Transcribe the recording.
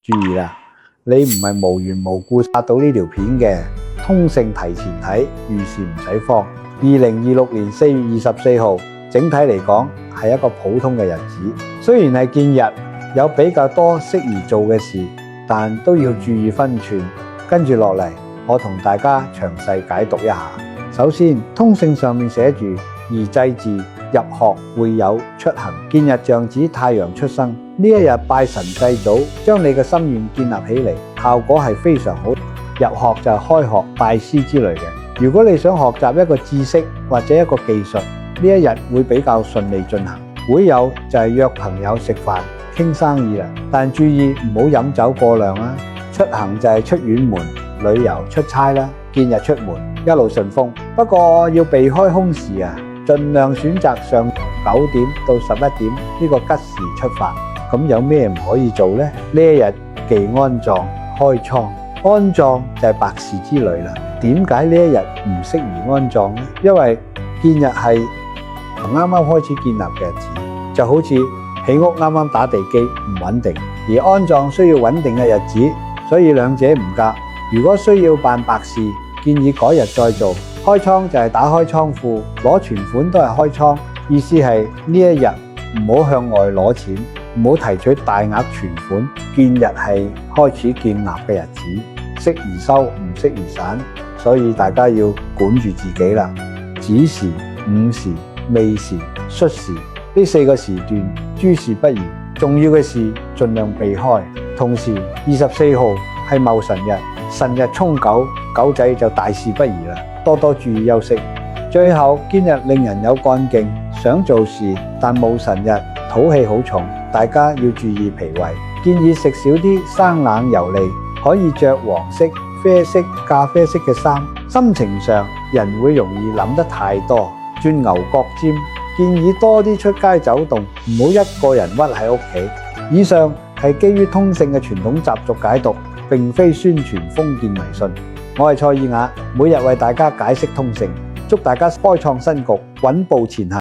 注意啦，你唔係無緣無故刷到呢條片嘅，通勝提前睇，遇事唔使慌。2026年4月24號，整體嚟講係一個普通嘅日子。雖然係見日，有比較多適宜做嘅事，但都要注意分寸。跟住落嚟，我同大家詳細解讀一下。首先，通勝上面寫住宜祭祀，入學會有出行。見日象指太陽出生，呢一日拜神祭祖，將你嘅心願建立起嚟，效果係非常好。入學就係開學、拜師之類嘅。如果你想學習一個知識或者一個技術，呢一日會比較順利進行。會友就係約朋友食飯傾生意啦，但注意唔好飲酒過量啦。出行就係出遠門、旅遊、出差啦。見日出門一路順風，不過要避開空時啊，盡量選擇上9點到11點呢個吉時出發。咁有咩唔可以做呢？呢一日忌安葬、開倉。安葬就係白事之類啦。點解呢一日唔適宜安葬呢？因為見日係啱啱開始建立嘅日子，就好似起屋啱啱打地基唔穩定，而安葬需要穩定嘅日子，所以兩者唔夾。如果需要辦白事，建議改日再做。開倉就係打開倉庫，攞存款都係開倉，意思係呢一日唔好向外攞錢，唔好提取大額存款。見日係開始建立嘅日子，適宜收唔適宜散，所以大家要管住自己啦。子時、午時、未時、戌時呢4個時段諸事不宜，重要嘅事盡量避開。同時24號係戊辰日，辰日沖狗，狗仔就大事不宜啦，多多注意休息。最後見日令人有幹勁，想做事，但戊辰日土氣好重，大家要注意脾胃。建議食少啲生冷油膩，可以着黃色、啡色、咖啡色嘅衫。心情上人會容易諗得太多，轉牛角尖。建議多啲出街走動，唔好一個人屈喺屋企。以上係基於通勝嘅傳統習俗解讀，並非宣傳封建迷信。我係蔡以雅，每日為大家解釋通勝，祝大家開創新局，穩步前行。